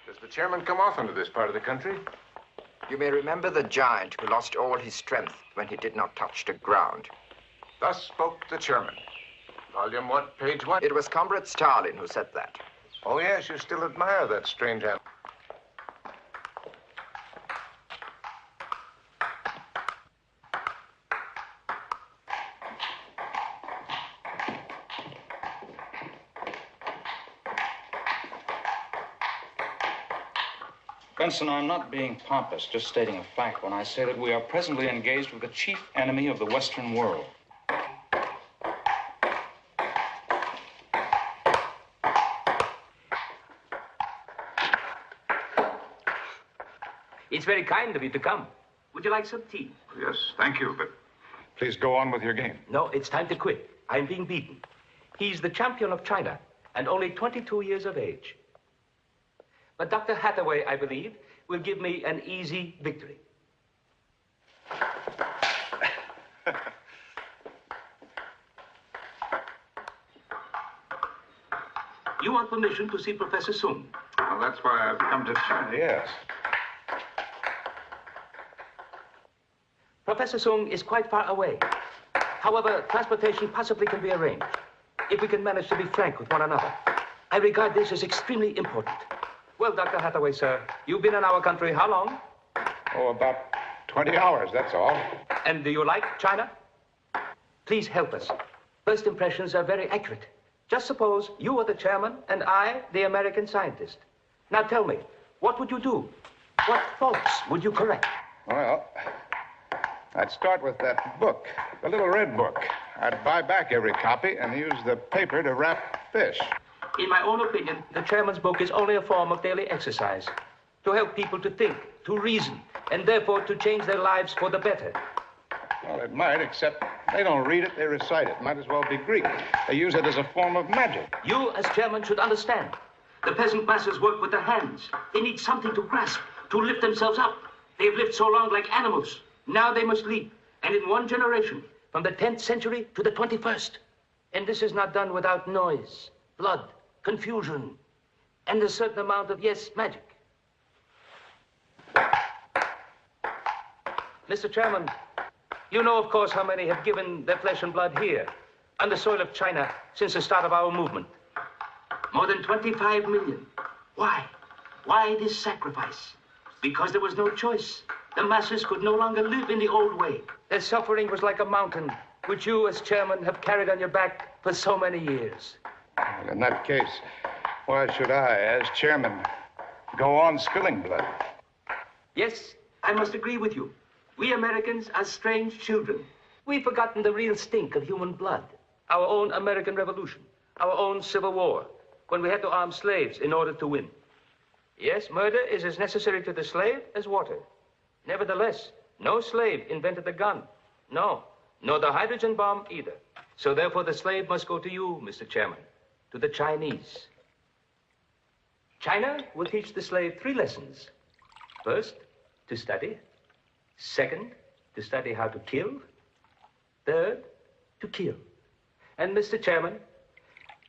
Does the chairman come often to this part of the country? You may remember the giant who lost all his strength when he did not touch the ground. Thus spoke the chairman. Volume what, page what? It was Comrade Stalin who said that. Oh, yes, you still admire that strange animal. Benson, I'm not being pompous, just stating a fact when I say that we are presently engaged with the chief enemy of the Western world. It's very kind of you to come. Would you like some tea? Yes, thank you, but please go on with your game. No, it's time to quit. I'm being beaten. He's the champion of China and only 22 years of age. But Dr. Hathaway, I believe, will give me an easy victory. You want permission to see Professor Sung? Well, that's why I've come to China, yes. Professor Sung is quite far away. However, transportation possibly can be arranged, if we can manage to be frank with one another. I regard this as extremely important. Well, Dr. Hathaway, sir, you've been in our country how long? Oh, about 20 hours, that's all. And do you like China? Please help us. First impressions are very accurate. Just suppose you are the chairman and I, the American scientist. Now tell me, what would you do? What faults would you correct? Well, I'd start with that book, the little red book. I'd buy back every copy and use the paper to wrap fish. In my own opinion, the chairman's book is only a form of daily exercise to help people to think, to reason, and therefore to change their lives for the better. Well, it might, except they don't read it, they recite it. Might as well be Greek. They use it as a form of magic. You, as chairman, should understand. The peasant masses work with their hands. They need something to grasp, to lift themselves up. They've lived so long like animals. Now they must leap. And in one generation, from the 10th century to the 21st. And this is not done without noise, blood, confusion, and a certain amount of, yes, magic. Mr. Chairman, you know, of course, how many have given their flesh and blood here, on the soil of China, since the start of our movement. More than 25 million. Why? Why this sacrifice? Because there was no choice. The masses could no longer live in the old way. Their suffering was like a mountain, which you, as chairman, have carried on your back for so many years. Well, in that case, why should I, as chairman, go on spilling blood? Yes, I must agree with you. We Americans are strange children. We've forgotten the real stink of human blood. Our own American Revolution, our own Civil War, when we had to arm slaves in order to win. Yes, murder is as necessary to the slave as water. Nevertheless, no slave invented the gun. No, nor the hydrogen bomb either. So therefore the slave must go to you, Mr. Chairman, to the Chinese. China will teach the slave 3 lessons. First, to study. Second, to study how to kill. Third, to kill. And Mr. Chairman,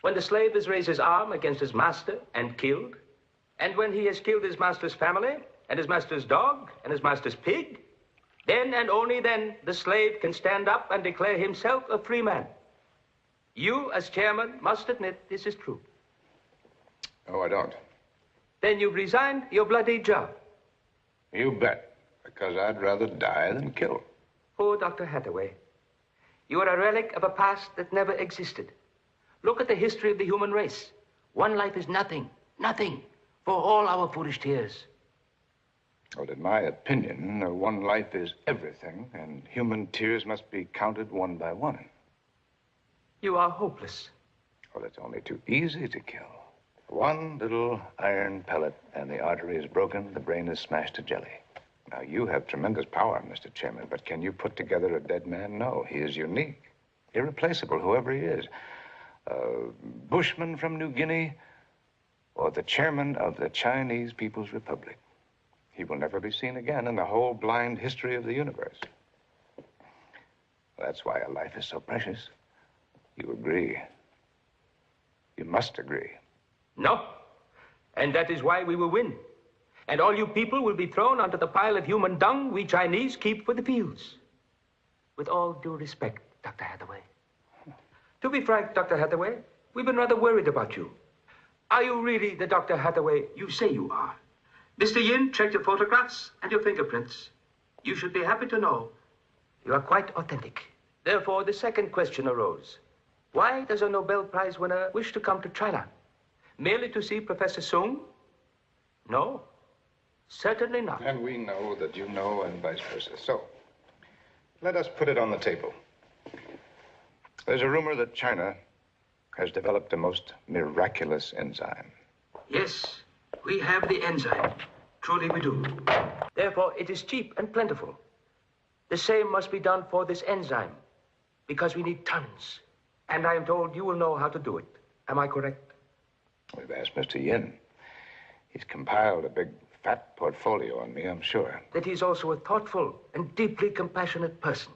when the slave has raised his arm against his master and killed, and when he has killed his master's family, and his master's dog, and his master's pig, then and only then the slave can stand up and declare himself a free man. You, as chairman, must admit this is true. Oh, I don't. Then you've resigned your bloody job. You bet, because I'd rather die than kill. Oh, Dr. Hathaway, you are a relic of a past that never existed. Look at the history of the human race. One life is nothing, nothing, for all our foolish tears. Well, in my opinion, one life is everything, and human tears must be counted one by one. You are hopeless. Well, it's only too easy to kill. One little iron pellet, and the artery is broken, the brain is smashed to jelly. Now, you have tremendous power, Mr. Chairman, but can you put together a dead man? No, he is unique, irreplaceable, whoever he is. A bushman from New Guinea, or the chairman of the Chinese People's Republic. He will never be seen again in the whole blind history of the universe. That's why a life is so precious. You agree. You must agree. No. And that is why we will win. And all you people will be thrown onto the pile of human dung we Chinese keep for the fields. With all due respect, Dr. Hathaway. To be frank, Dr. Hathaway, we've been rather worried about you. Are you really the Dr. Hathaway you say you are? Mr. Yin checked your photographs and your fingerprints. You should be happy to know you are quite authentic. Therefore, the second question arose. Why does a Nobel Prize winner wish to come to China? Merely to see Professor Sung? No, certainly not. And we know that you know, and vice versa. So, let us put it on the table. There's a rumor that China has developed a most miraculous enzyme. Yes, we have the enzyme. Truly we do. Therefore, it is cheap and plentiful. The same must be done for this enzyme, because we need tons. And I am told you will know how to do it. Am I correct? We've asked Mr. Yin. He's compiled a big, fat portfolio on me, I'm sure. That he's also a thoughtful and deeply compassionate person.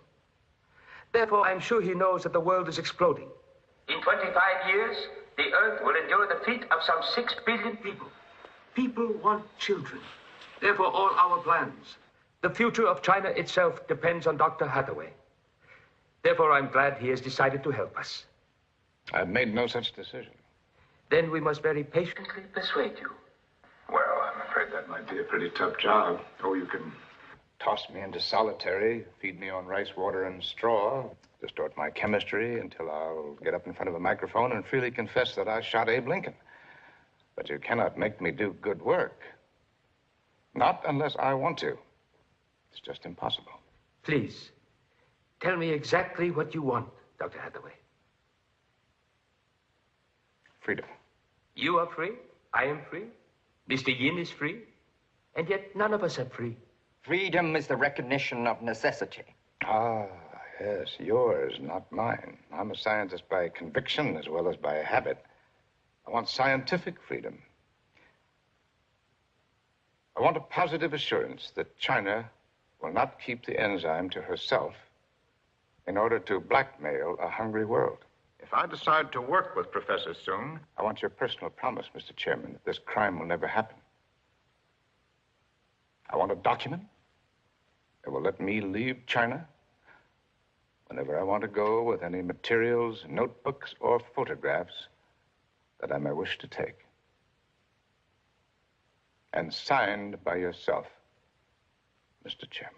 Therefore, I'm sure he knows that the world is exploding. In 25 years, the Earth will endure the fate of some 6 billion people. People want children. Therefore, all our plans. The future of China itself depends on Dr. Hathaway. Therefore, I'm glad he has decided to help us. I've made no such decision. Then we must very patiently persuade you. Well, I'm afraid that might be a pretty tough job. Oh, you can toss me into solitary, feed me on rice, water, and straw, distort my chemistry until I'll get up in front of a microphone and freely confess that I shot Abe Lincoln. But you cannot make me do good work. Not unless I want to. It's just impossible. Please, tell me exactly what you want, Dr. Hathaway. Freedom. You are free, I am free, Mr. Yin is free, and yet none of us are free. Freedom is the recognition of necessity. Ah, yes, yours, not mine. I'm a scientist by conviction as well as by habit. I want scientific freedom. I want a positive assurance that China will not keep the enzyme to herself in order to blackmail a hungry world. If I decide to work with Professor Sung, I want your personal promise, Mr. Chairman, that this crime will never happen. I want a document that will let me leave China whenever I want to go with any materials, notebooks, or photographs that I may wish to take. And signed by yourself, Mr. Chairman.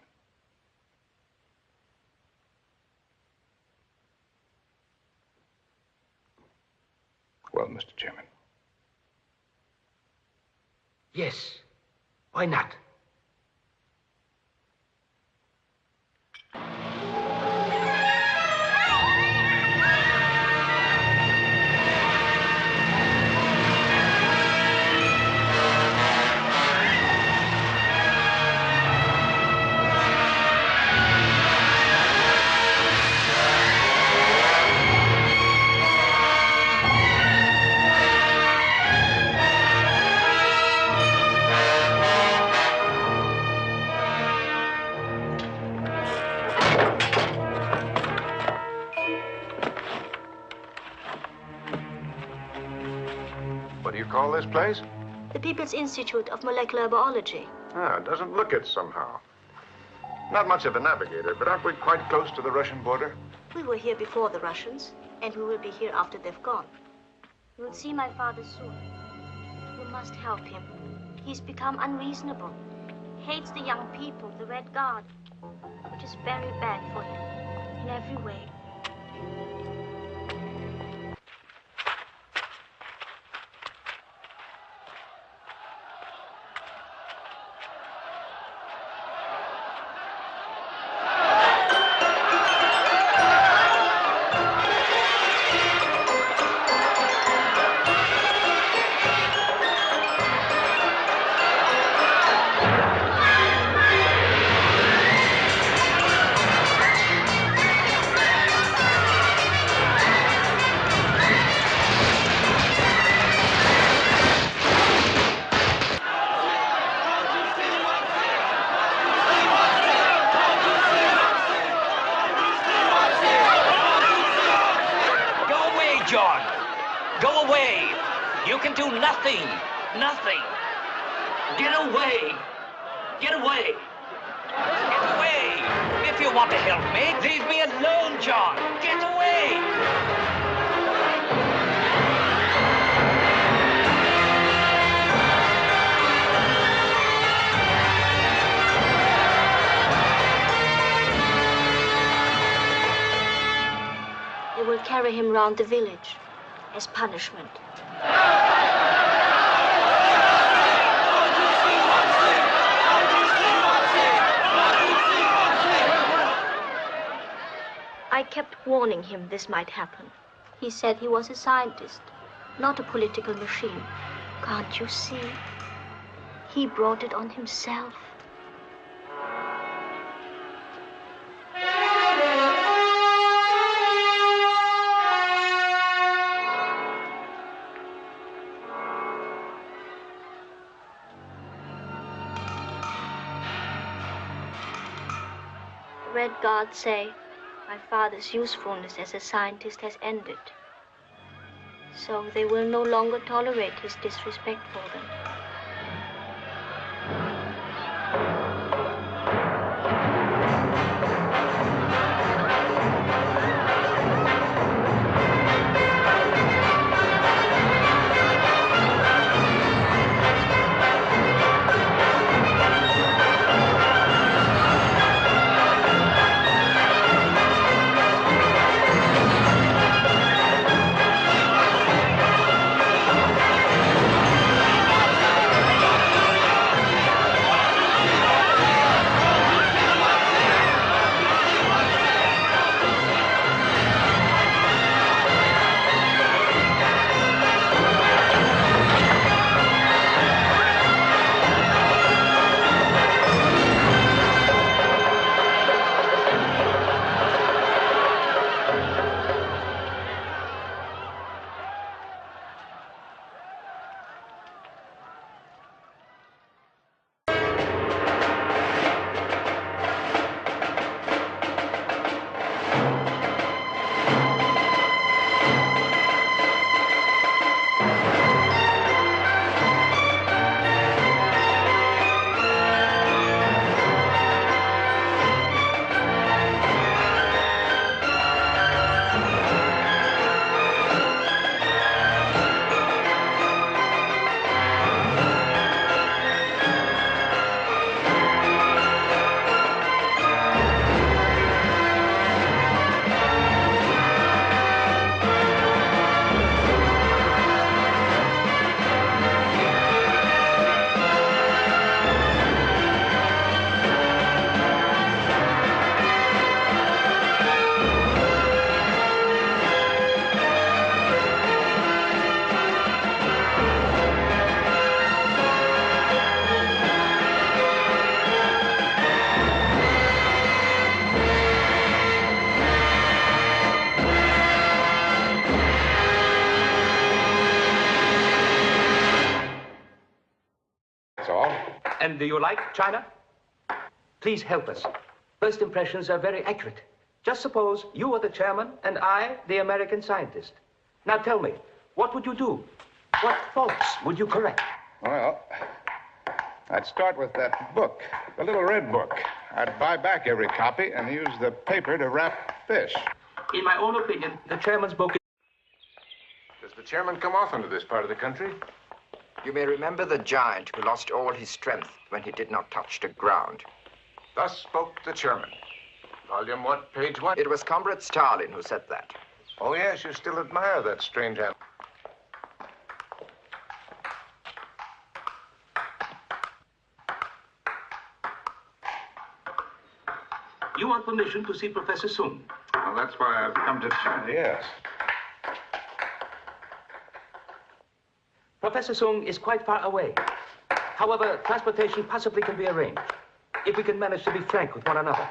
Well, Mr. Chairman. Yes, why not? What do you call this place? The People's Institute of Molecular Biology. Ah, it doesn't look it somehow. Not much of a navigator, but aren't we quite close to the Russian border? We were here before the Russians, and we will be here after they've gone. You will see my father soon. You must help him. He's become unreasonable. Hates the young people, the Red Guard, which is very bad for him in every way. John. Go away. You can do nothing. Nothing. Get away! Get away! Get away! If you want to help me, leave me alone, John! Get away! They will carry him round the village as punishment. I kept warning him this might happen. He said he was a scientist, not a political machine. Can't you see? He brought it on himself. The Red Guards say my father's usefulness as a scientist has ended. So they will no longer tolerate his disrespect for them. And do you like China? Please help us. First impressions are very accurate. Just suppose you are the chairman and I, the American scientist. Now tell me, what would you do? What faults would you correct? Well, I'd start with that book, the little red book. I'd buy back every copy and use the paper to wrap fish. In my own opinion, the chairman's book is... Does the chairman come often to this part of the country? You may remember the giant who lost all his strength when he did not touch the ground. Thus spoke the chairman. Volume what, page what? It was Comrade Stalin who said that. Oh, yes, you still admire that strange animal. You want permission to see Professor Sung? Well, that's why I've come to China. Yes. Professor Sung is quite far away. However, transportation possibly can be arranged, if we can manage to be frank with one another.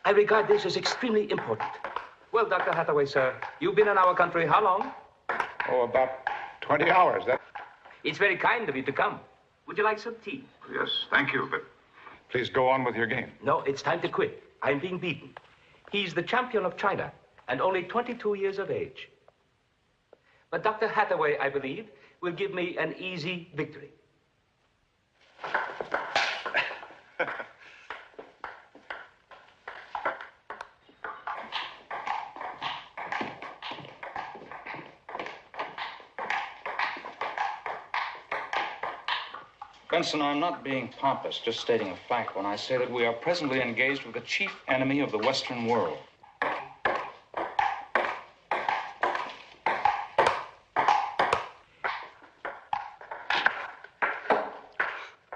I regard this as extremely important. Well, Dr. Hathaway, sir, you've been in our country how long? Oh, about 20 hours. It's very kind of you to come. Would you like some tea? Yes, thank you, but please go on with your game. No, it's time to quit. I'm being beaten. He's the champion of China and only 22 years of age. But Dr. Hathaway, I believe, will give me an easy victory. Benson, I'm not being pompous, just stating a fact when I say that we are presently engaged with the chief enemy of the Western world.